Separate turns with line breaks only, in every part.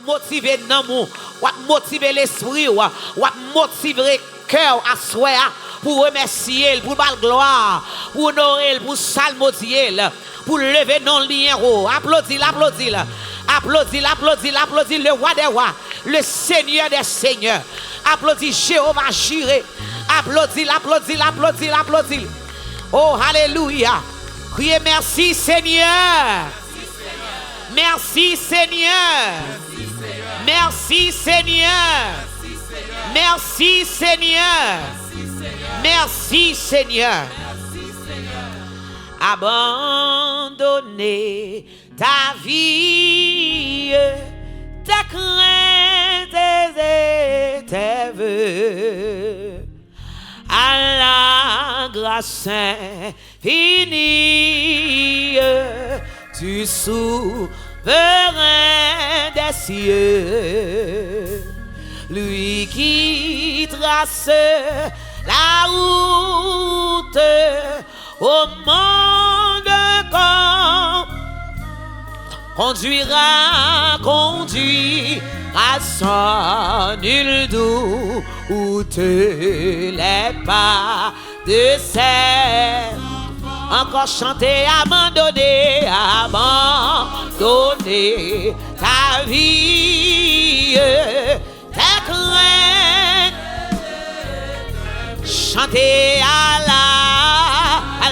motiver l'amour, ou motiver l'esprit, ou motiver le cœur à soi pour remercier, pour la gloire, pour honorer, pour salmodier, pour lever non lien. Applaudis, applaudis, applaudis, applaudis, applaudis le roi des rois, le Seigneur des seigneurs. Applaudis Jéhovah Jireh. Applaudis, applaudis, applaudis, applaudis. Oh, alléluia. Criez merci Seigneur. Merci Seigneur. Merci Seigneur. Merci Seigneur. Merci Seigneur. Abandonner ta vie, ta crainte et tes vœux à la grâce infinie du souverain des cieux, lui qui trace la route au monde conduira sans nul doute les pas de ses. Encore chanter, abandonner, abandonner ta vie, ta crainte. Chanter à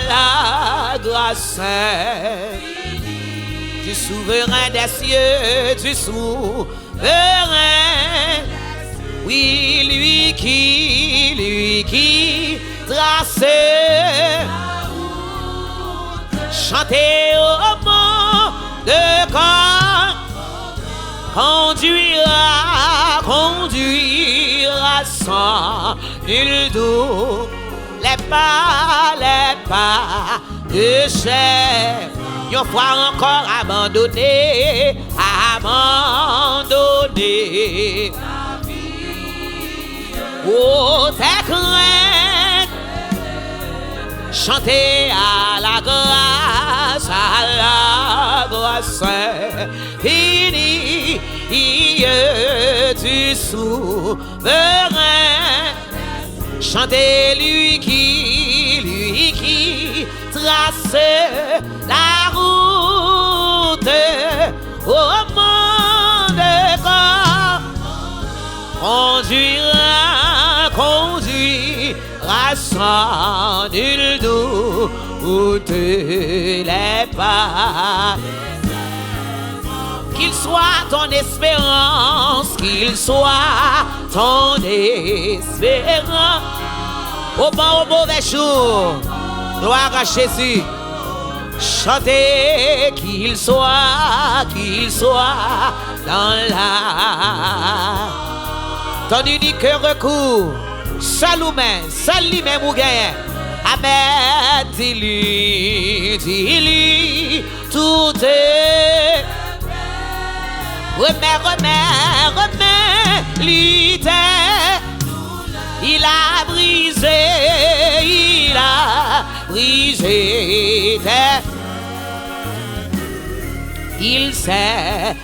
la grâce du souverain des cieux, du souverain. Oui, lui qui trace. Chanter au monde quand conduira sans nul doute les pas de chef. Une fois encore abandonné. Oh, tes craintes, chanter à la grâce finie du souverain. Chantez lui qui trace la route au monde conduira sans nul doute les pas. Qu'il soit ton espérance, qu'il soit ton espérance. Au bon, au mauvais jour, gloire à Jésus. Chantez qu'il soit dans la. Ton unique recours, seul ou même, seul lui-même ou gagne. Amen, dis-lui, tout est. Remets, lui t'est. Il a brisé t'es. Il séchera.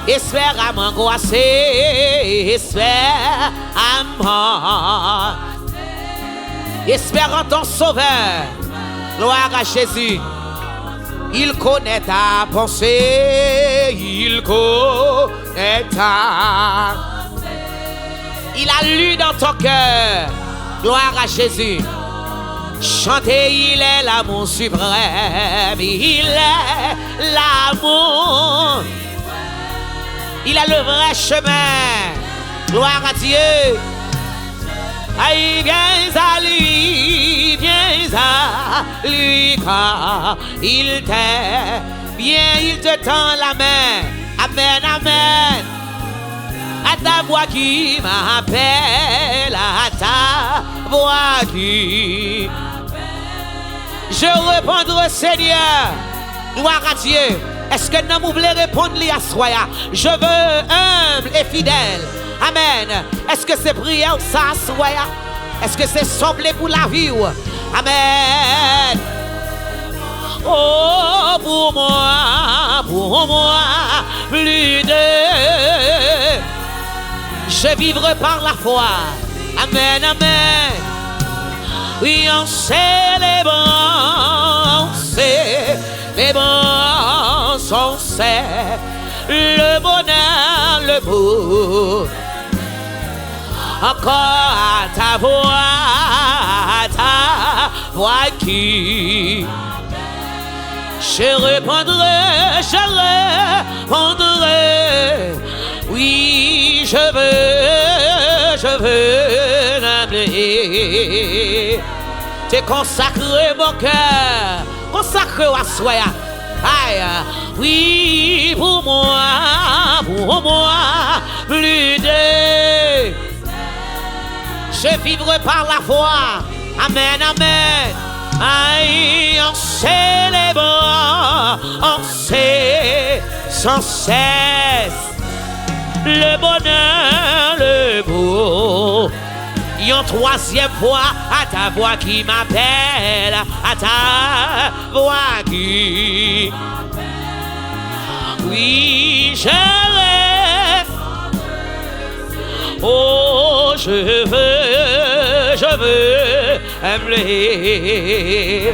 Espère à m'angoisser, espère à mort. Espère en ton sauveur, gloire à Jésus. Il connaît ta pensée, il connaît ta. Il a lu dans ton cœur, gloire à Jésus. Chantez, il est l'amour suprême, il est l'amour. Il a le vrai chemin, gloire à Dieu. Aïe, viens à lui, car il t'aime, bien il te tend la main. Amen, amen. À ta voix qui m'appelle, à ta voix qui. Je répondrai, Seigneur, gloire à Dieu. Est-ce que nous voulons répondre à soi? Je veux humble et fidèle. Amen. Est-ce que c'est prière ça soi? Est-ce que c'est semblé pour la vie? Amen. Oh, pour moi, plus de... Je vivrai par la foi. Amen, amen. Oui, on célèbre, on sait le bonheur, le beau. Encore à ta voix qui je répondrai, oui, je veux l'aimer. T'es consacré mon cœur, consacré à soi. Aïe, oui, pour moi, plus de... Je vivrai par la foi. Amen, amen. Aïe, on célèbre, on sait sans cesse le bonheur, le beau. Et en troisième fois, à ta voix qui m'appelle, à ta voix qui... Oui, je rêve. Oh, je veux aimer.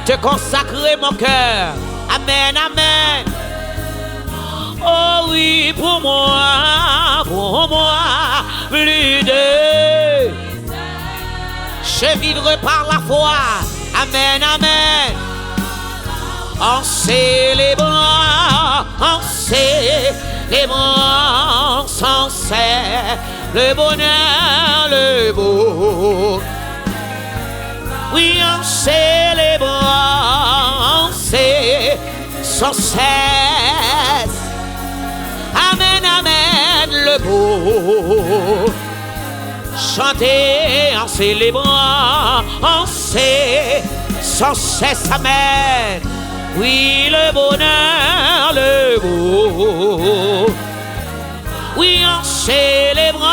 Te consacrer mon cœur. Amen, amen. Oh oui, pour moi, plus de... Je vivrai par la foi. Amen, amen. En célébrant sans cesse le bonheur, le beau. Oui, en célébrant sans cesse. Amen, amen, le beau. Chanter en célébrant, sans cesse, amen. Oui, le bonheur, le beau. Oui, en célébrant,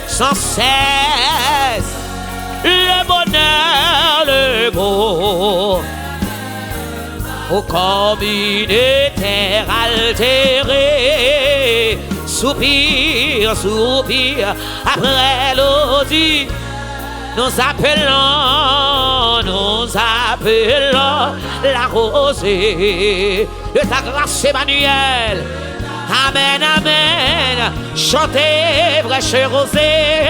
sans cesse le bonheur, le beau. Au comme une terre altérée, soupir, après l'audit, nous appelons la rosée de ta grâce, Emmanuel. Amen, amen. Chantez, fraîche rosée.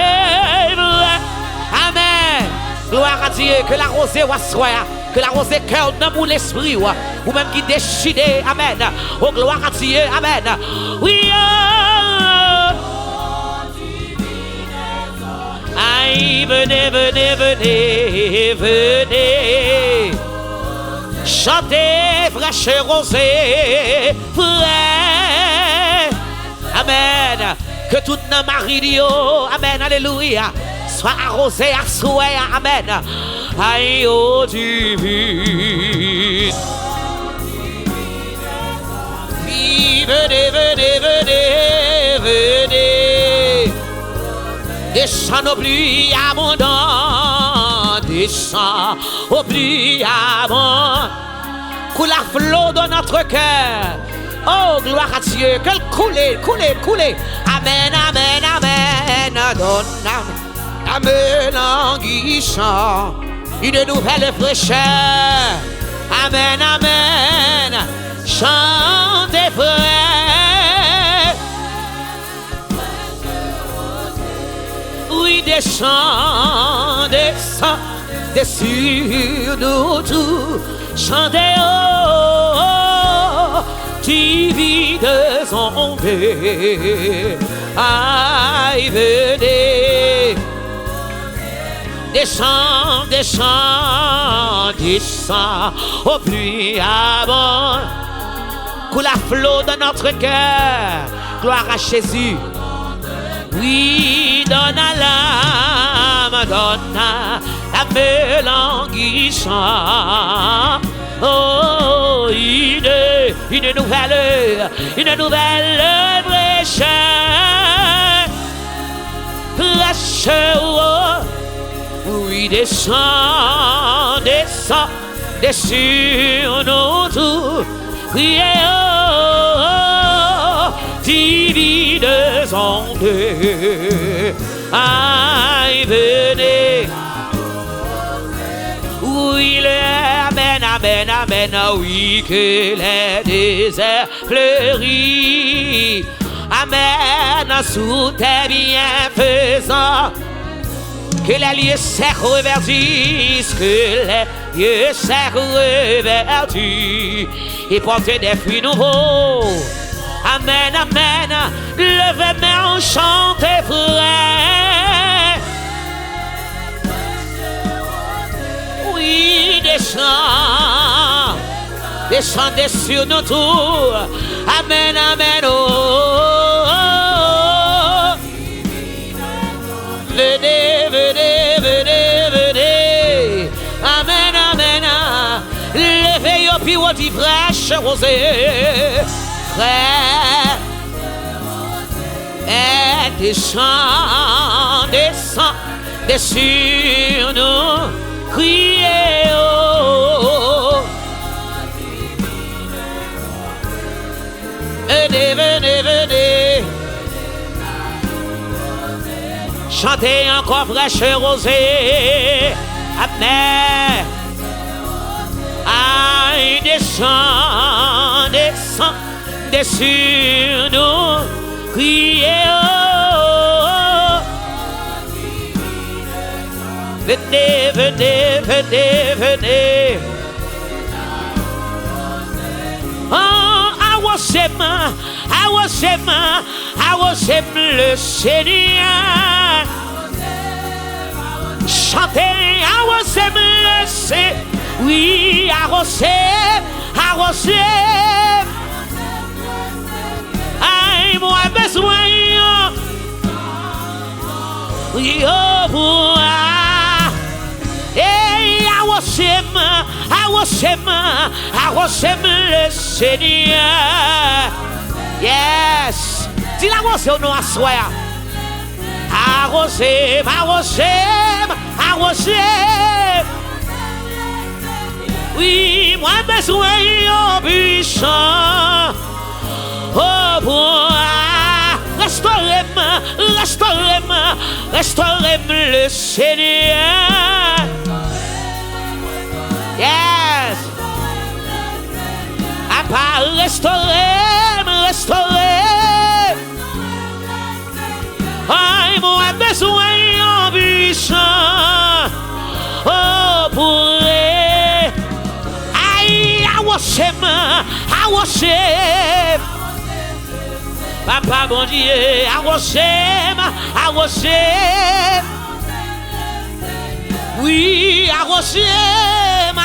Amen. Gloire à Dieu, que la rosée soit, que la rosée cœur dans mon esprit, ou même qui décide. Amen. Oh, gloire à Dieu. Amen. Oui. Aïe, venez. Chantez, fraîche rosée, frère. Amen. Que toute nos maris, amen, alléluia, soit arrosé à souhait. Amen. Aïe, oh divine. Venez. Descends au plus abondant, descends au plus abondant. Coule à flot dans notre cœur. Oh, gloire à Dieu, que le couler. Amen. Donne la languissant une nouvelle fraîcheur. Amen. Chantez, frère. Oui, descends sur nous tous. Chantez, oh, divides ondées. Aïe, venez. Descends au plus abondant. Coule à flot dans notre cœur. Gloire à Jésus. Oui, donne à l'âme, donne à la mélanguissant. Oh, une nouvelle fraîcheur. Oui, descends sur nous tous. criez, divides en deux. Aïe, venez. Oui, amen, amen, amen, oui, que les déserts fleurissent. Amen, sous tes bienfaisants. Que les lieux secs reverdissent, que les lieux secs reverdissent et porter des fruits nouveaux. Amen, amen, levez-moi, chantez frère. Oui, descendez sur nous tous. Amen, amen, oh. Venez, venez, venez, venez. Amen, amen. Levez au pied du fraîche rosée. Frère. Et descend, descend, sur nous. Criez, oh. Venez, venez, venez. Chantez encore fraîche rosée. Amen. Aïe, descend, descend, sur nous. Criez, oh. Venez, venez, venez, venez. Oh, I was him, le Seigneur. Chantez, I was him, le Seigneur. Oui, I was him. Aïe, moi besoin. Oui, oh, moi. Hey, I was him, le Seigneur. Yes. Dis la rose au nom à soi. I was him. Oui, moi besoin au puissant. Oh, pour restaurez-moi le Seigneur. Yes. À part restaurer. Aïe, moi besoin en puissant. Oh, pour aïe, I was him. Papa, bon Dieu, I was him. Oui, I was him.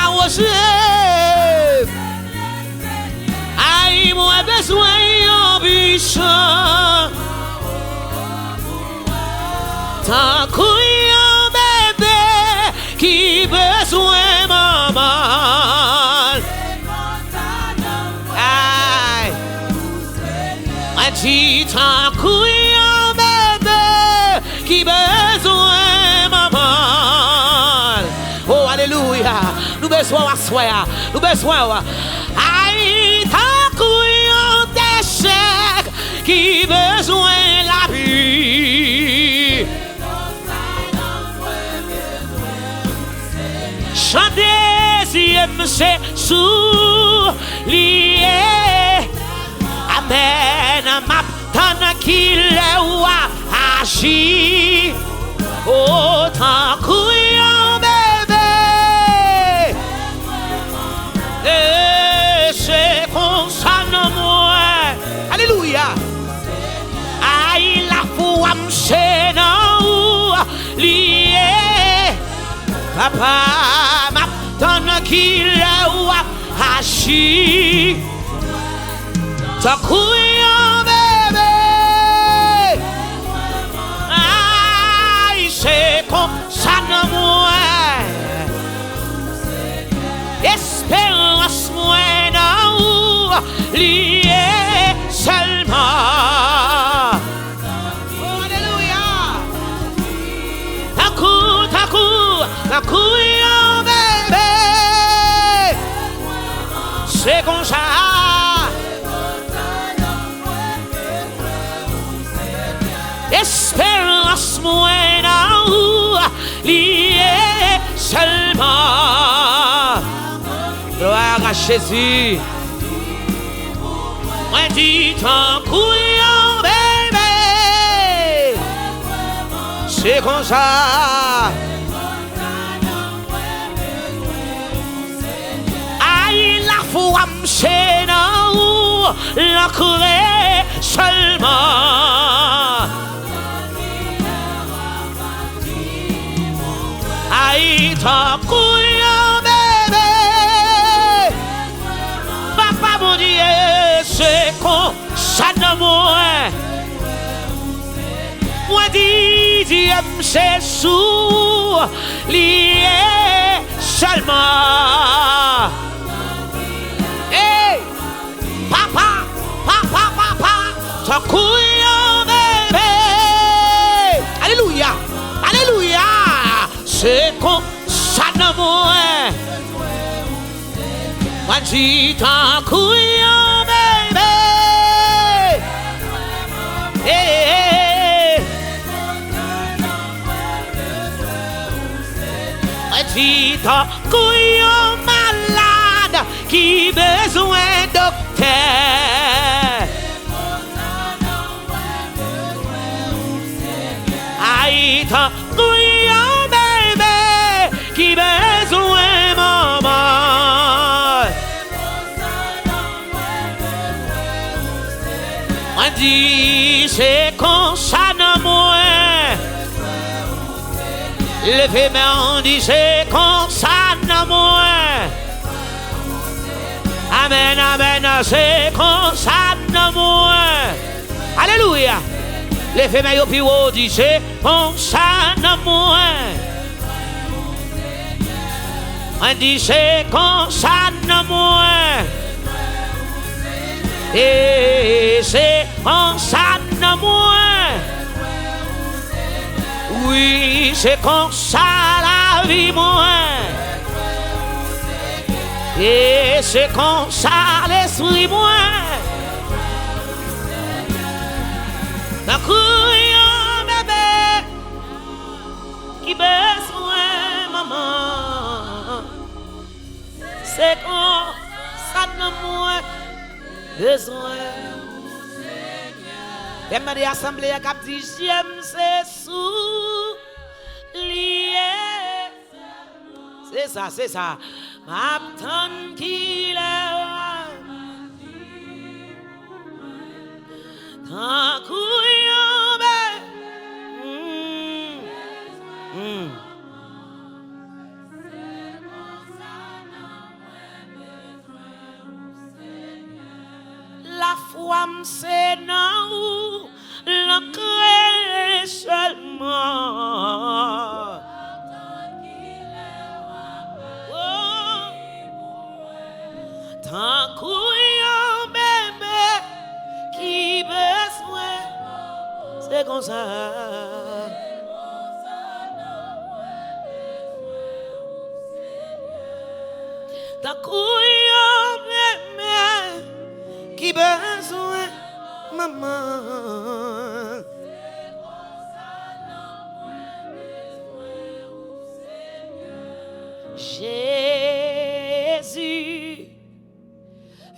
Aïe, moi besoin en puissant. Tant qu'un bébé qui besoin maman. Aïe, moi dis tant qu'un bébé qui besoin maman. Oh alléluia, nous besoin assoir, nous besoin. Aïe, tant qu'un déchec qui besoin la vie. Chantez, c'est soulié. Amen, m'attend qu'il a agi. Autant qu'un bébé. Et c'est comme ça non moi. Alléluia. Aïe, la foi m'sait non lié. Papa m'attend qu'il a agi. T'as couillé un bébé. Aïe, c'est comme ça non moi. Espérance moi non lié seulement. Alléluia. T'as couillé un bébé. C'est comme ça. seulement. Gloire à Jésus. Moi dis tant couillon bébé. C'est comme ça. Aïe la foi m'chène ou l'ancrer seulement. Aïe tant couillon bébé. Papa mon Dieu, c'est qu'on ça ne moi. Moi dis Dieu c'est sous lié seulement. Hey, papa, ton couillon bébé. Alléluia, alléluia. C'est qu'on ça ne moi. Moi dis ton couillon bébé. Hey, moi dis ton couillon malade qui besoin docteur. Aïe ton couillon bébé qui besoin maman. On dit c'est qu'on ça n'a moins. Levez main, on dit c'est qu'on ça n'a moins. Amen, amen, c'est qu'on ça n'a moins. Alléluia. Levez main au plus haut, dit c'est qu'on ça n'a moins. On dit c'est qu'on ça n'a moins. Et c'est qu'on ça n'a moins. Oui, c'est comme ça la vie moins. Et c'est comme ça l'esprit moins. D'un couillon bébé qui besoin maman. C'est comme ça n'a moins besoin. T'aimes des assemblées qui disent j'aime c'est sous lié. C'est ça, c'est ça. M'attend qu'il est tant couillon la foi c'est non l'ancrer seulement. Tant couillon bébé qui besoin, c'est comme ça. Tant couillon bébé qui besoin, maman. Jésus,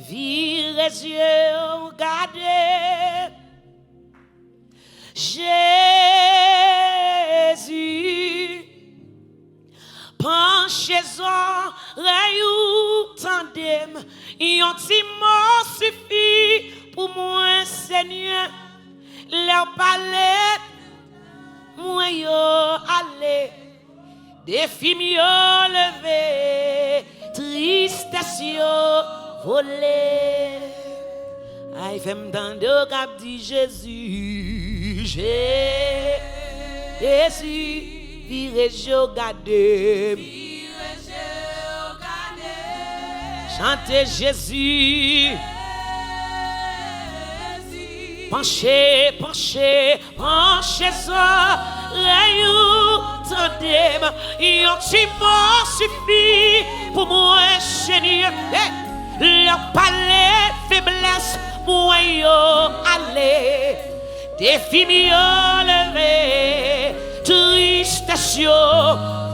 vire les yeux, regardez. Jésus, penchez-en, rayou, tandem, yon ti mot suffit pour moi, Seigneur. Leur palette, moi yo allé, défi yo levé, tristesse yo volé. Aïe, femme d'ando cap dit Jésus, Jésus, vire jo gade, chantez Jésus. Penchez, penchez, penchez ça, rayou, tandem, yon ti mot suffit pour moi, Seigneur. Leur palais, faiblesse, moi yo allé, défi yo levé, tristesse yo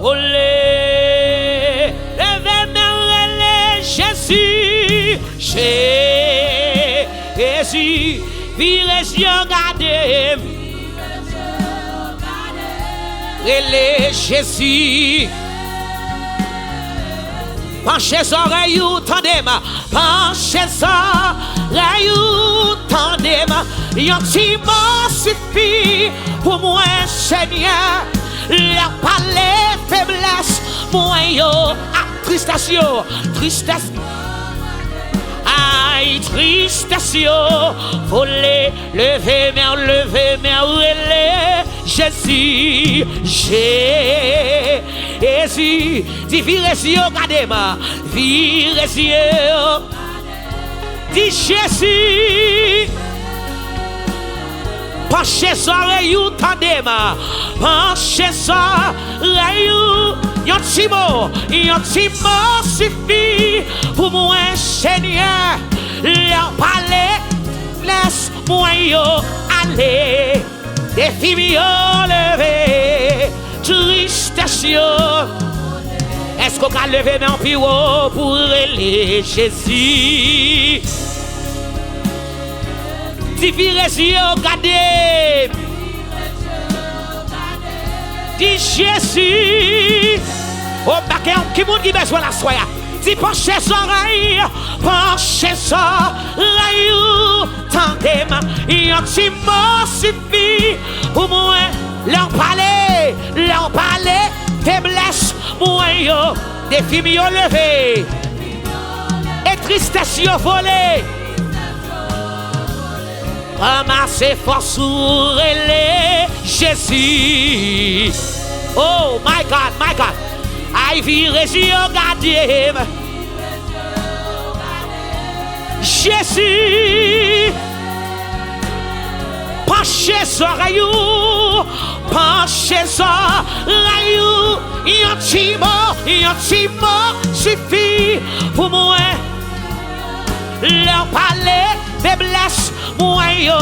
volé. Jésus, virez yeux, gardez. Relais Jésus. Penchez oreilles ou tendez-moi. Penchez oreilles ou tendez-moi. Yon ti mot suffit pour moi, Seigneur. La palais faiblesse, moi yo. Ah, tristesse yo, tristesse. Aïe, tristesse yo. Faut les lever, relais Jésus, Jésus. Dis virez yeux, gardez-moi. Virez yeux. Dis Jésus. Penchez oreilles ou tendez-moi. Penchez oreilles. Yon ti mot suffit pour moi, Seigneur. Leur palais, laisse-moi yo aller. Défi mi yo levé, tristesse yo. Est-ce qu'on a levé mes pieds pour aller Jésus? Dis virez yeux, gardez. Dis Jésus. Oh, baquet, qui monde qui besoin la soya? Dis penchez oreilles, tendez-moi. Yon ti mot suffit pour moi. Leur palais, faiblesse, moi yo. Défi mi yo levé, et tristesse yo volé. Ramassez force ou relais Jésus. Oh my God, my God. Aïe, virez yeux, gardez. Jésus. Penchez oreilles, yon ti mot suffit pour moi. Leur palais faiblesse, moi yo.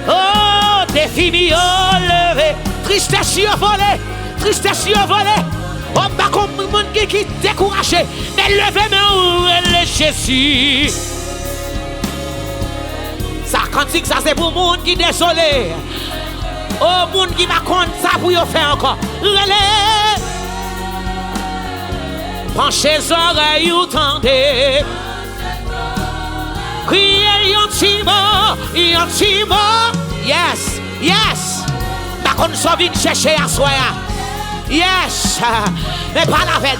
Oh, défi mi yo levé, tristesse yo volé, On va comme monde qui découragé, mais levez-moi Jésus. Ça cantique ça c'est pour monde qui désolé. Oh monde qui va compte ça pour yo faire encore. Relais. Penchez oreilles ou tendez. Criez yon ti mot. Yes. Par contre ça vient chercher à soi. Yes. Mais pas la veille.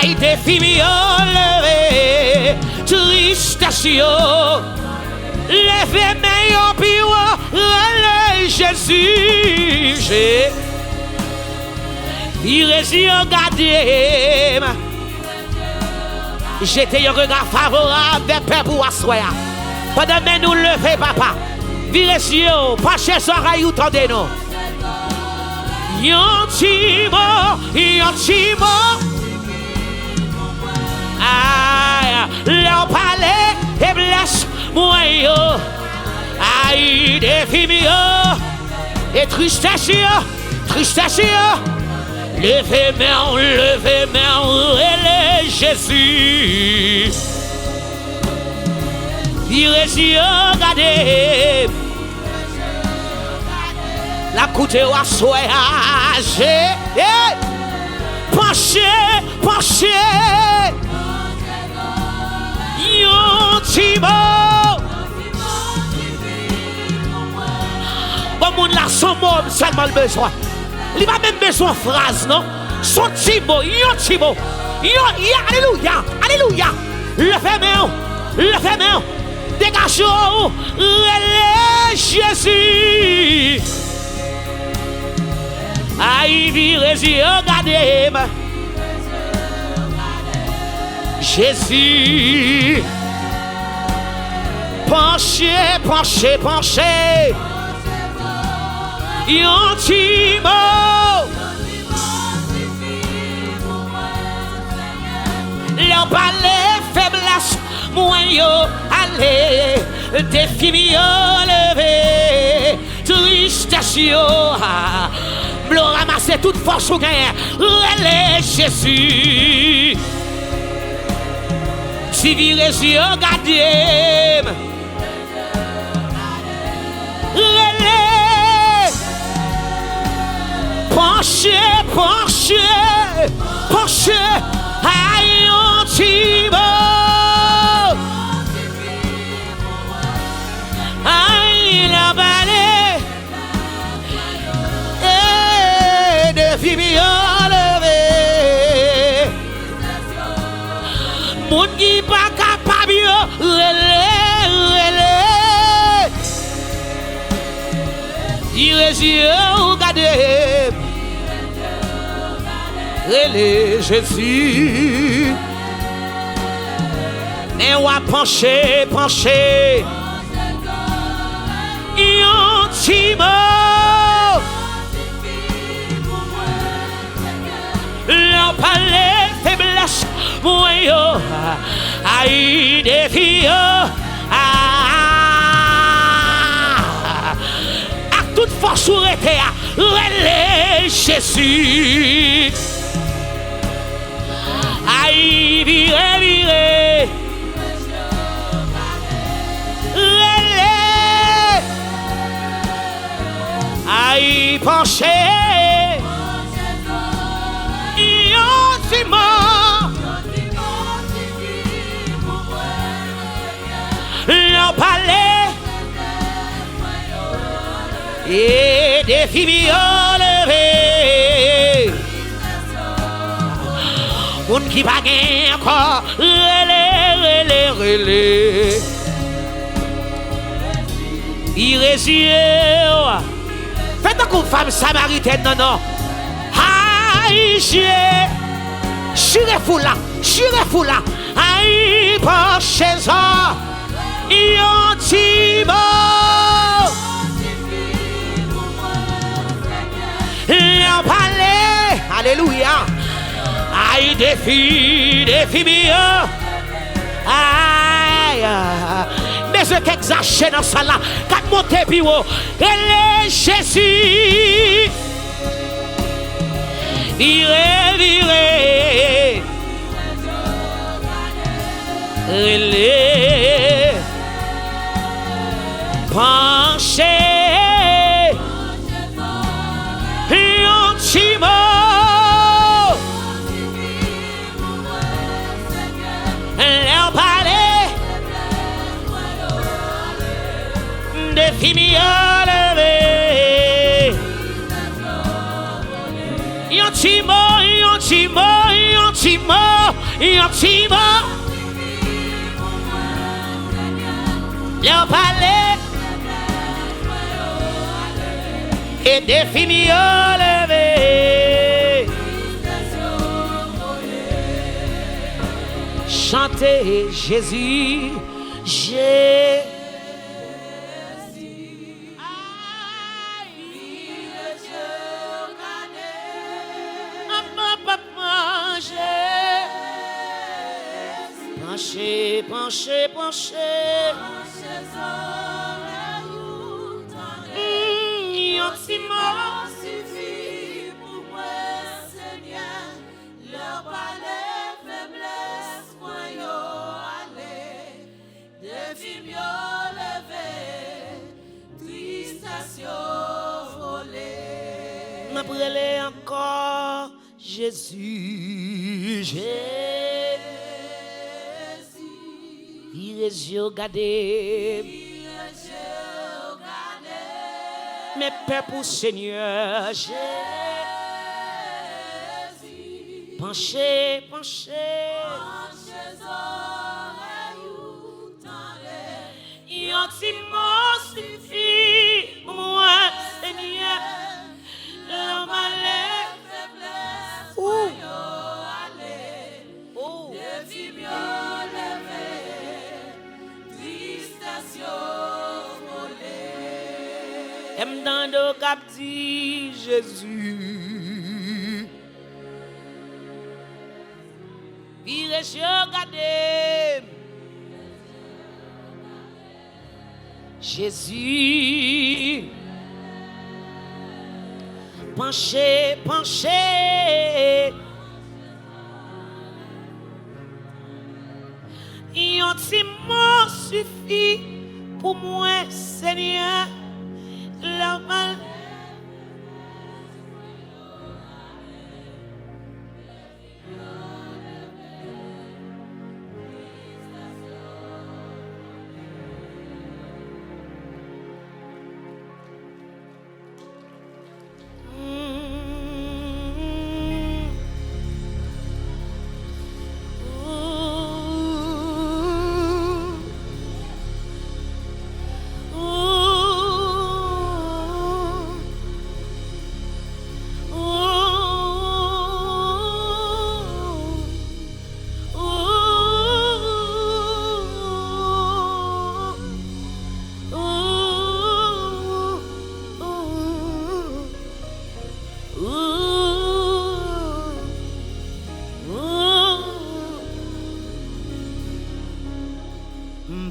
Aïe défi mi yo levé. Tristesse yo. Levez mes yo piwo. Relais Jésus. Virez yeux, gardez. Jetez un regard favorable vers Père pour asseoir. Pendant que nous levez, papa. Virez yeux, penchez oreilles ou tendez-nous. Yon ti mot. Aïe, leur palais et blesse moi yo. Aïe, défi mi yo. Et tristesse yo. Levez main, relais Jésus. Virez yeux, gardez. La coûte au assoyage. Penchez. Yon ti mot. Bon monde là son mot seulement besoin. Il n'a pas même besoin de phrase, non? Son ti mot, yon ti mot. Alléluia. Levez main. Dégagez-vous. Relais Jésus. Aïe, virez yeux, gardez. Jésus. Penchez. Yon ti mot. Leur palais faiblesse, moi yo, allez, défi mi yo levé, tristesse yo, blo ramasser toute force au gain, relais Jésus. Si virez yeux, regardez. Relais. Penchez, penchez, penchez. Aïe, on t'y va. Aïe, la vallée. Et des filles enlevées. Moun qui pas capable, relais, relais. Il est regardez. Relais, Jésus. Mais on va pencher, pencher. Yon ti mot. L'on parlait faiblesse. Moi yo. Aïe des filles. À toute force ou été. Relais Jésus. Aïe viré, viré. Relais. Aïe penché. Yon ti mort. L'on parlait. Et des filles enlevées. On qui va gagner encore. Relais, relais, relais. Irrésieux. Faites un coup de femme samaritaine, non, non. Aïe, chiré fou là, chiré fou là. Aïe, penché ça. Yon ti mort. Yon palais. Alléluia. Aïe, des filles mieux. Aïe. Mais ce qu'exagère dans ça là, quand monter plus haut, elle est Jésus. Viré, viré. Elle est penché. Yon ti mort. L'on parlait des filles enlevées. Yon ti mort, yon ti mort, yon ti mort, yon ti mort. L'on parlait et des filles enlevées. Chantez Jésus, Jésus. Penchez, penchez, penchez. Yon ti mort suffit pour moi, Seigneur. Leur palais faiblesse, moi yo allé. Des filles yo levé, tristesse yo volé. M'appelez encore Jésus, Jésus. Il est yeux gardés. Mes pères pour Seigneur Jésus. Penchez, penchez. Yon ti mort suffit pour moi, Seigneur. L'homme allait faiblesse, moi yo allé. Des filles yo levé, tristesse yo volé. Dans le cap dit Jésus. Il est regardé. Jésus. Penchez, penchez. sentiment suffit pour moi, Seigneur. La mal.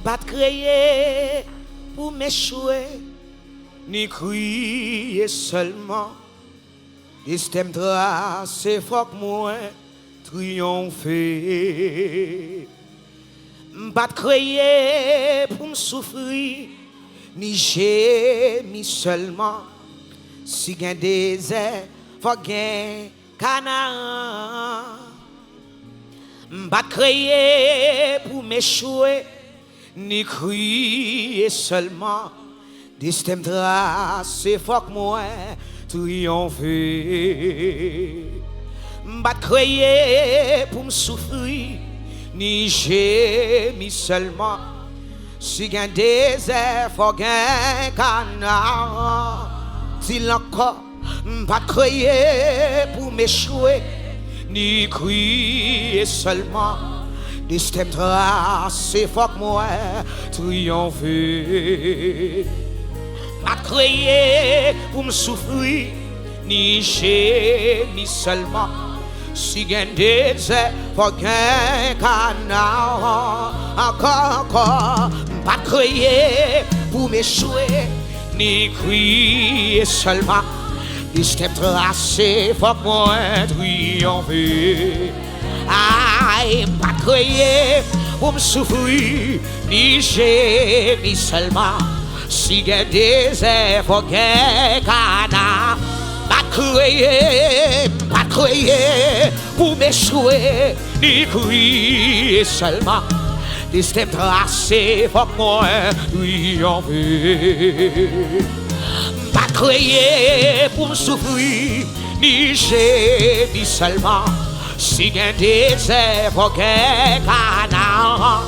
Pas crier pour m'échouer, ni crier seulement. Système tracé, faut que moi triompher. Pas crier pour me souffrir, ni gémir seulement. Si gain désert, faut gain Canaan. Pas crier pour m'échouer, ni crier seulement. Système tracé, faut que moi triompher. Pas crier pour me souffrir, ni gémir seulement. Si gain désert, faut gain Canaan. S'il encore, pas crier pour m'échouer, ni crier seulement. Système tracé, faut que moi triompher. Pas crier pour me souffrir, ni gémir seulement. Si gain désert, faut gain Canaan. Encore, pas crier pour m'échouer, ni crier seulement. Système tracé, faut que moi triompher. Aïe, pas crier pour me souffrir, ni gémir seulement. Si gain désert, faut gain Canaan. Pas crier pour m'échouer, ni crier seulement. Système tracé, faut que moi triompher. Pas crier pour me souffrir, ni gémir seulement. Si gain désert, faut gain Canaan.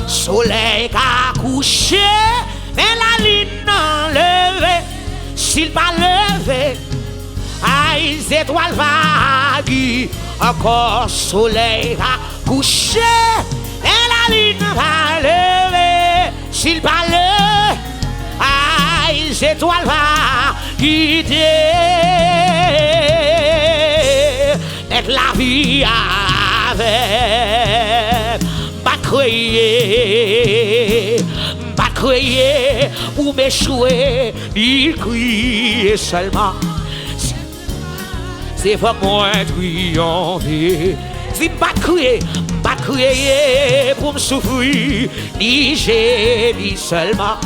Soleil qu'a couché, mais la lune enlevée. S'il pas levé, aïe, les étoiles vagues. Encore soleil qu'a couché, mais la lune va lever. S'il pas levé, aïe, les étoiles va guider. Être la vie avec. Pas crier pour m'échouer, ni crier seulement. C'est pour moi triompher. Si pas crier pour me souffrir, ni gémir seulement.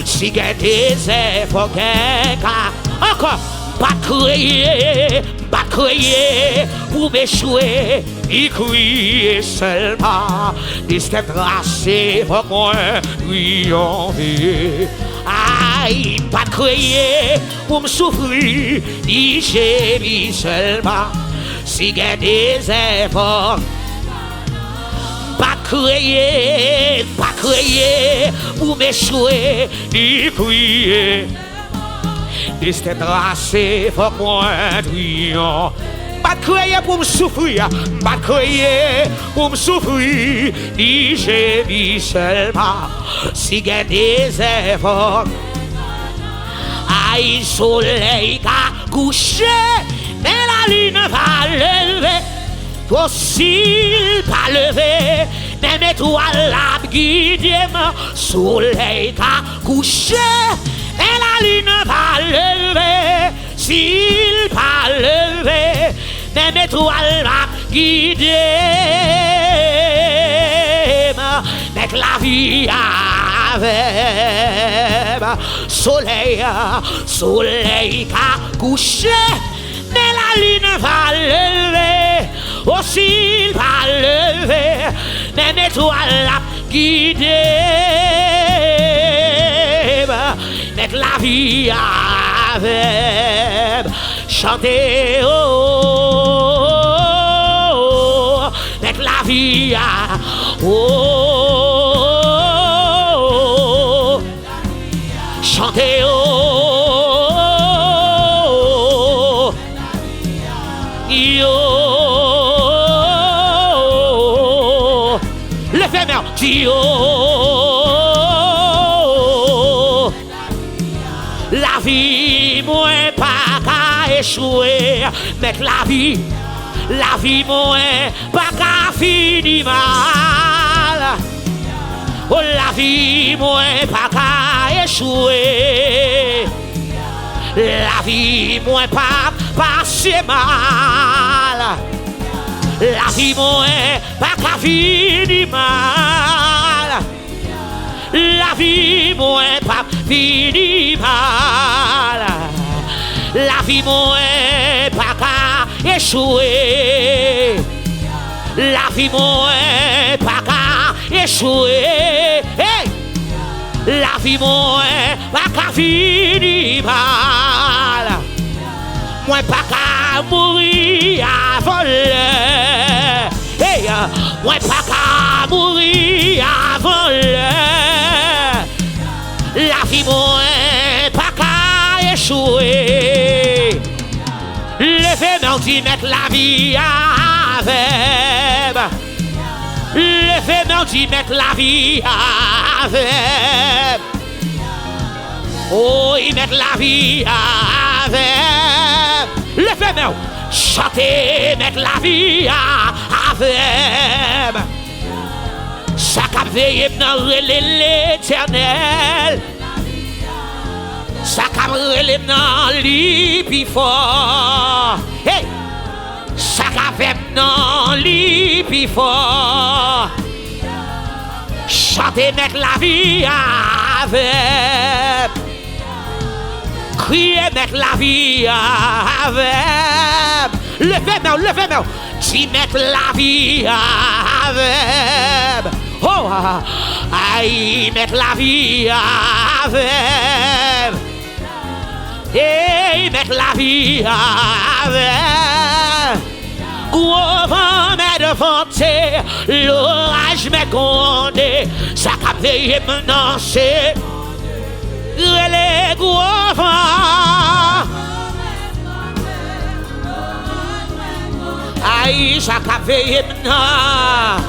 Si gain désert, faut gain encore. Pas crier pour m'échouer, ni crier seulement. Système tracé, faut moi triompher. Aïe, pas crier pour me souffrir, ni gémir seulement. Si gain des efforts, pas crier pour m'échouer, ni crier. Système tracé, faut moi triompher. Pas crier pour me souffrir, pas crier pour me souffrir, ni gémir seulement. Si gain des efforts, aïe, soleil qu'a couché, mais la lune va lever. Possible pas lever, même étoile la guide, soleil qu'a couché, mais la lune va lever. S'il pas levé, même étoile va guider. Mais mettre la vie avec soleil, soleil qu'a couché, mais la lune va lever, aussi va lever, même étoile la guider, mettre la vie avec chanter, oh, mettre la vie oh, chanter, oh, yo, levez main, yo, la vie, moi, pas qu'à échouer, mettre la vie, moi, pas qu'à finir mal. Oh, la vie, moi, pas qu'à échouer. La vie, moi, pas passer mal. La vie, moi, pas qu'à finir mal. La vie, moi, pas finir mal. La vie, moi, pas qu'à échouer. La vie, moi, pas qu'à échouer. Hey! La vie, moi, pas qu'à finir mal. Moi, pas qu'à mourir avant l'heure. Hey! Moi, pas qu'à mourir avant l'heure. La vie, moi, pas qu'à échouer. Levez main, dit mettre la vie avec. Levez main, dit mettre la vie avec. Oh, il met la vie avec. Levez main, chantez, mettre la vie avec. Chaque veille dans l'éternel. Chaque veille dans l'hi fort. Hey! Chaque veille dans l'hi fort. Chantez, mettre la vie avec. Criez, mettre la vie avec. Levez main, si mettre la vie avec. Oh, aïe, mettre la vie avec. Et mettre la vie avec. Gros vent m'est devanté, l'orage m'est condé, ça qu'a veillé maintenant c'est les gros vents. Aïe, ça qu'a veillé maintenant.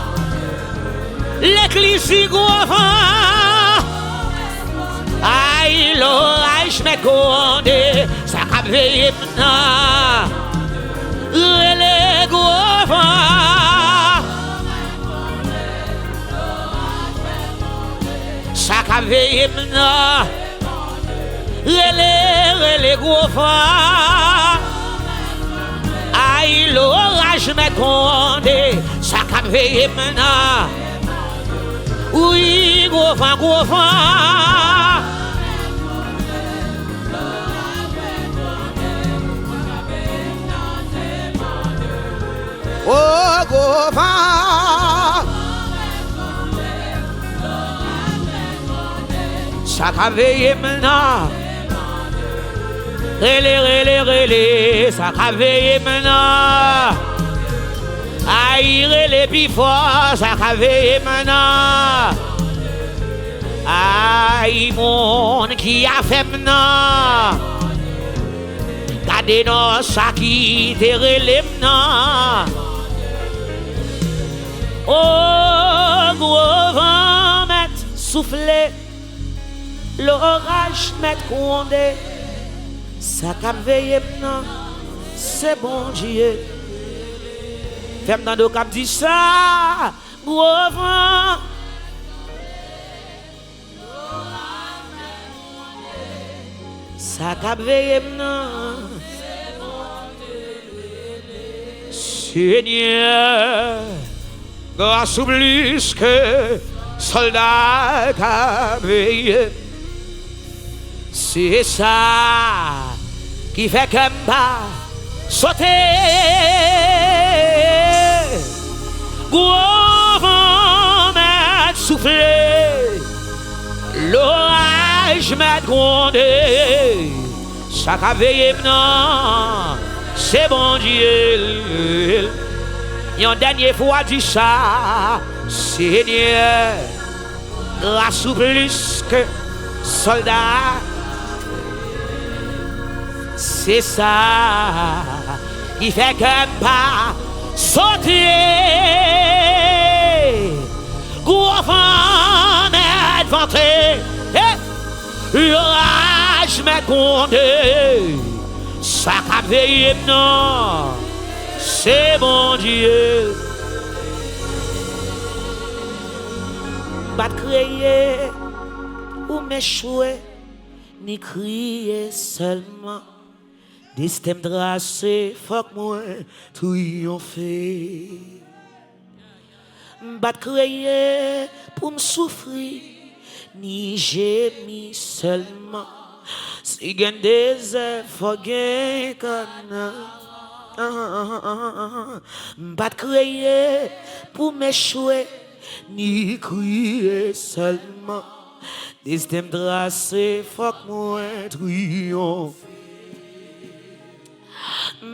L'église gros vent. Aïe, l'orage m'est condé, ça qu'a veillé maintenant. Les gros vents. Ça qu'a veillé maintenant. Les gros vents. Aïe, l'orage m'est condé, ça qu'a veillé maintenant. Oui, gros vent, gros vent. Oh, gros vent. Ça qu'a veillé maintenant. Relais, ça qu'a veillé maintenant. Aïe, relais plus fort, ça qu'a veillé maintenant. Aïe, monde qui a fait maintenant. Gardez nos ça qui te relais maintenant. Oh, gros vent, met souffler. L'orage, met condé. Ça qu'a veillé maintenant, c'est bon Dieu. Femme dans le cap dit ça, gros vent. Ça qu'a veillé maintenant. Seigneur, grâce plus que soldat qu'a veillé. C'est ça qui fait que m'pas sauter. Gros vent m'a soufflé, l'orage m'a grondé. Ça qu'a veillé maintenant, c'est bon Dieu. Et en dernière fois dit ça, Seigneur, grâce ou plus que soldat. C'est ça qui fait que pas sauter. Gros vent m'a venté, l'orage m'a grondé. Ça qu'a veillé maintenant, c'est mon Dieu. Pas crier ou m'échouer, ni crier seulement. Destin tracé, faut que moi triompher. Pas crier pour me souffrir, ni gémir seulement. Si gain des airs, faut gain qu'on pas crier pour m'échouer, ni crier seulement. Destin tracé, faut que moi triomphe.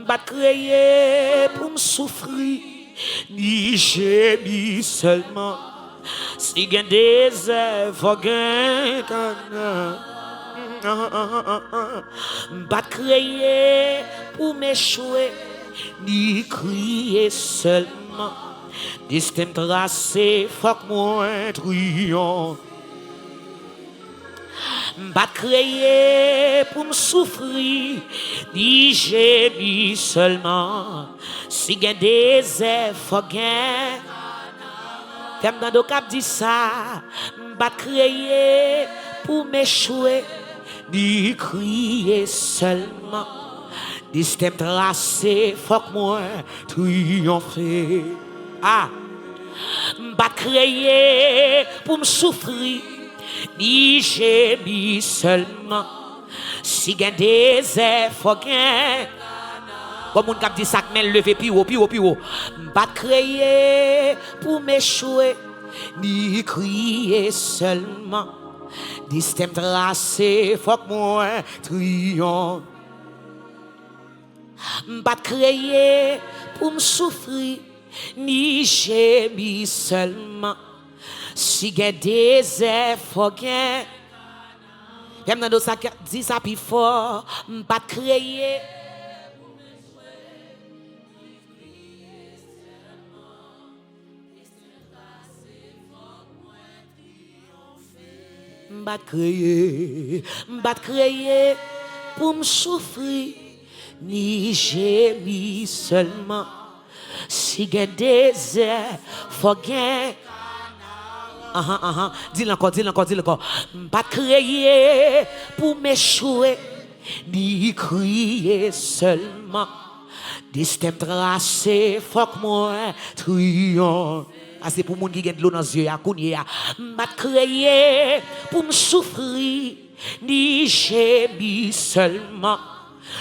Pas crier pour me souffrir, ni gémir seulement. Si gain des airs, faut gain qu'on pas crier pour m'échouer, ni crier seulement. Destin tracé, faut que moi triomphe. Pas crier pour me souffrir, ni gémir seulement. Si gain des airs, faut gain. Femme dans le cap dit ça. Pas crier pour m'échouer, ni crier seulement. Destin tracé, faut que moi triompher. Ah, pas crier pour me souffrir, ni gémir seulement. Si gain des airs, faut gain. Comme on cap dit ça, mais lever puis haut, puis haut, puis haut. Pas crier pour m'échouer, ni crier seulement. Destin tracé, faut que moi triomphe. Pas crier pour me souffrir, ni gémir seulement. Si gain des airs, faut gain. J'aime dans ça dit ça plus fort. Pas crier. Pas crier pour me souffrir, ni gémir seulement. Si gain des airs, faut gain. Dis-le encore, dis-le encore, dis-le encore. Pas crier pour m'échouer, ni crier seulement. Destin tracé, faut que moi triomphe. Ah, c'est pour les gens qui ont de l'eau dans les yeux. Pas crier pour me souffrir, ni gémir seulement.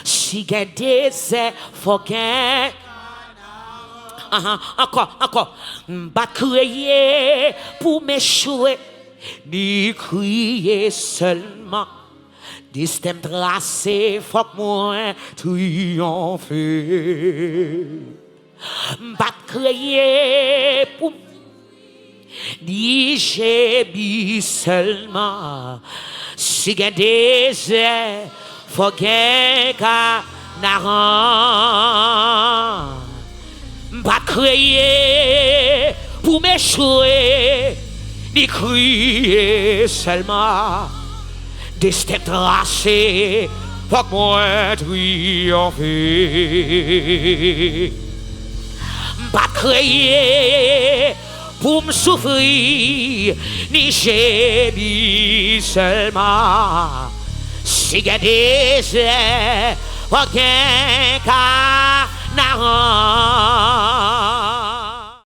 Si gain des airs, faut gain. Encore. Pas crier pour m'échouer, ni crier seulement. Destin tracé, faut que moi triompher. Pas crier pour ni gémir seulement. Si gain des airs, faut gain canaran. Pas crier pour m'échouer, ni crier seulement. Destin tracé, faut que moi triompher. Pas crier pour me souffrir, ni gémir seulement. Si gain des airs, faut gain canaran.